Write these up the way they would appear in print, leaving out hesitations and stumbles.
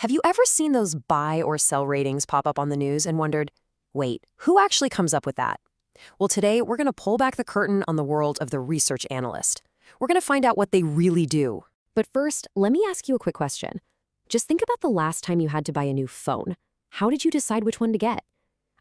Have you ever seen those buy or sell ratings pop up on the news and wondered, wait, who actually comes up with that? Well, today we're going to pull back the curtain on the world of the research analyst. We're going to find out what they really do. But first, let me ask you a quick question. Just think about the last time you had to buy a new phone. How did you decide which one to get?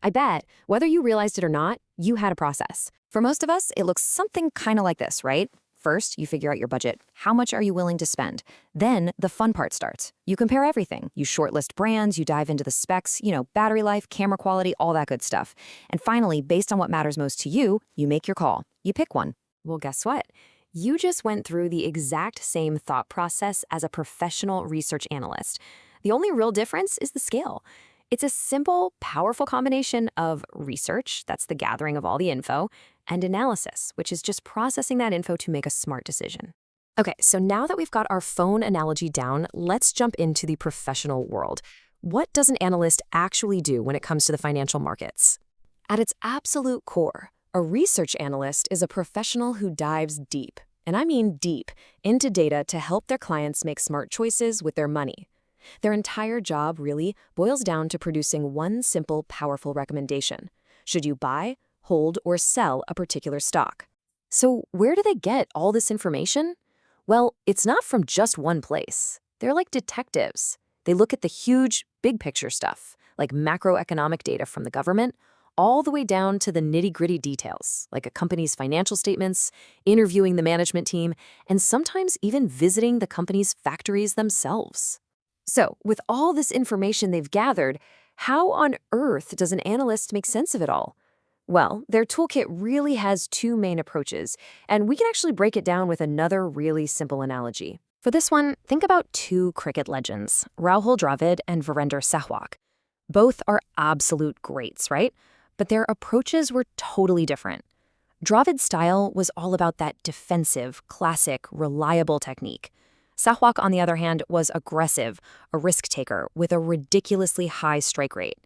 I bet, whether you realized it or not, you had a process. For most of us, it looks something kind of like this, right? First, you figure out your budget. How much are you willing to spend? Then the fun part starts. You compare everything. You shortlist brands, you dive into the specs, battery life, camera quality, all that good stuff. And finally, based on what matters most to you, you make your call. You pick one. Well, guess what? You just went through the exact same thought process as a professional research analyst. The only real difference is the scale. It's a simple, powerful combination of research, that's the gathering of all the info, and analysis, which is just processing that info to make a smart decision. Okay, so now that we've got our phone analogy down, let's jump into the professional world. What does an analyst actually do when it comes to the financial markets? At its absolute core, a research analyst is a professional who dives deep, and I mean deep, into data to help their clients make smart choices with their money. Their entire job really boils down to producing one simple, powerful recommendation. Should you buy, hold, or sell a particular stock? So where do they get all this information? Well, it's not from just one place. They're like detectives. They look at the huge, big picture stuff, like macroeconomic data from the government, all the way down to the nitty-gritty details, like a company's financial statements, interviewing the management team, and sometimes even visiting the company's factories themselves. So, with all this information they've gathered, how on earth does an analyst make sense of it all? Well, their toolkit really has two main approaches, and we can actually break it down with another really simple analogy. For this one, think about two cricket legends, Rahul Dravid and Virender Sehwag. Both are absolute greats, right? But their approaches were totally different. Dravid's style was all about that defensive, classic, reliable technique. Sehwag, on the other hand, was aggressive, a risk-taker with a ridiculously high strike rate.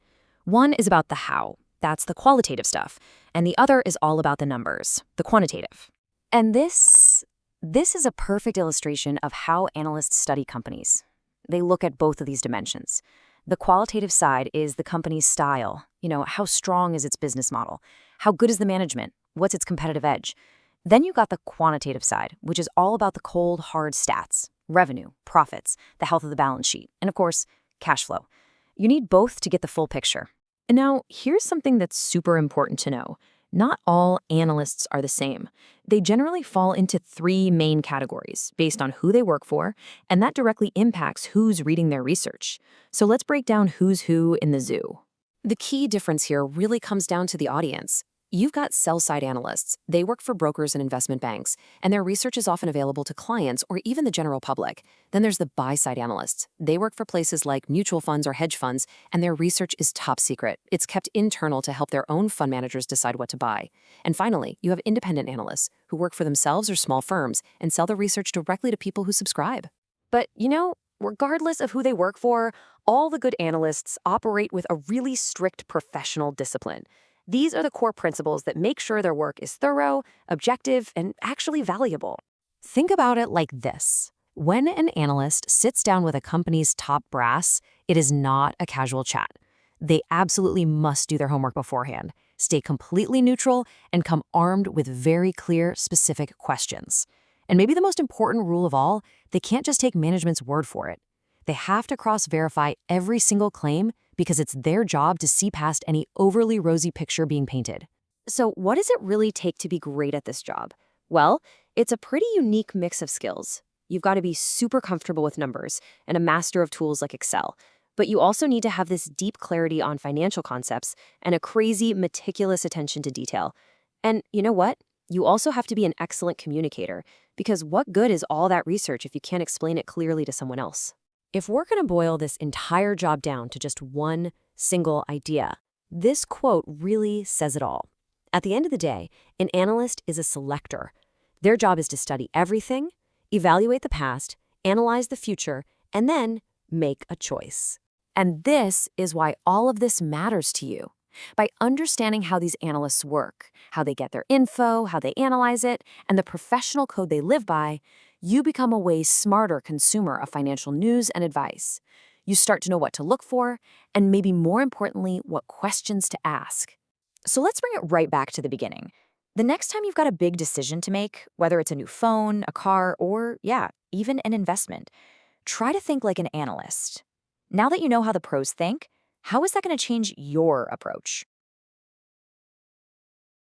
One is about the how, that's the qualitative stuff, and the other is all about the numbers, the quantitative. And this is a perfect illustration of how analysts study companies. They look at both of these dimensions. The qualitative side is the company's style, how strong is its business model, how good is the management, what's its competitive edge. Then you got the quantitative side, which is all about the cold, hard stats. Revenue, profits, the health of the balance sheet, and of course, cash flow. You need both to get the full picture. And now, here's something that's super important to know. Not all analysts are the same. They generally fall into three main categories based on who they work for, and that directly impacts who's reading their research. So let's break down who's who in the zoo. The key difference here really comes down to the audience. You've got sell-side analysts. They work for brokers and investment banks, and their research is often available to clients or even the general public. Then there's the buy-side analysts. They work for places like mutual funds or hedge funds, and their research is top secret. It's kept internal to help their own fund managers decide what to buy. And finally, you have independent analysts who work for themselves or small firms and sell their research directly to people who subscribe. But, regardless of who they work for, all the good analysts operate with a really strict professional discipline. These are the core principles that make sure their work is thorough, objective, and actually valuable. Think about it like this. When an analyst sits down with a company's top brass, it is not a casual chat. They absolutely must do their homework beforehand, stay completely neutral, and come armed with very clear, specific questions. And maybe the most important rule of all, they can't just take management's word for it. They have to cross-verify every single claim because it's their job to see past any overly rosy picture being painted. So what does it really take to be great at this job? Well, it's a pretty unique mix of skills. You've got to be super comfortable with numbers and a master of tools like Excel. But you also need to have this deep clarity on financial concepts and a crazy, meticulous attention to detail. And you know what? You also have to be an excellent communicator, because what good is all that research if you can't explain it clearly to someone else? If we're going to boil this entire job down to just one single idea, this quote really says it all. At the end of the day, an analyst is a selector. Their job is to study everything, evaluate the past, analyze the future, and then make a choice. And this is why all of this matters to you. By understanding how these analysts work, how they get their info, how they analyze it, and the professional code they live by, you become a way smarter consumer of financial news and advice. You start to know what to look for, and maybe more importantly, what questions to ask. So let's bring it right back to the beginning. The next time you've got a big decision to make, whether it's a new phone, a car, or, yeah, even an investment, try to think like an analyst. Now that you know how the pros think, how is that going to change your approach?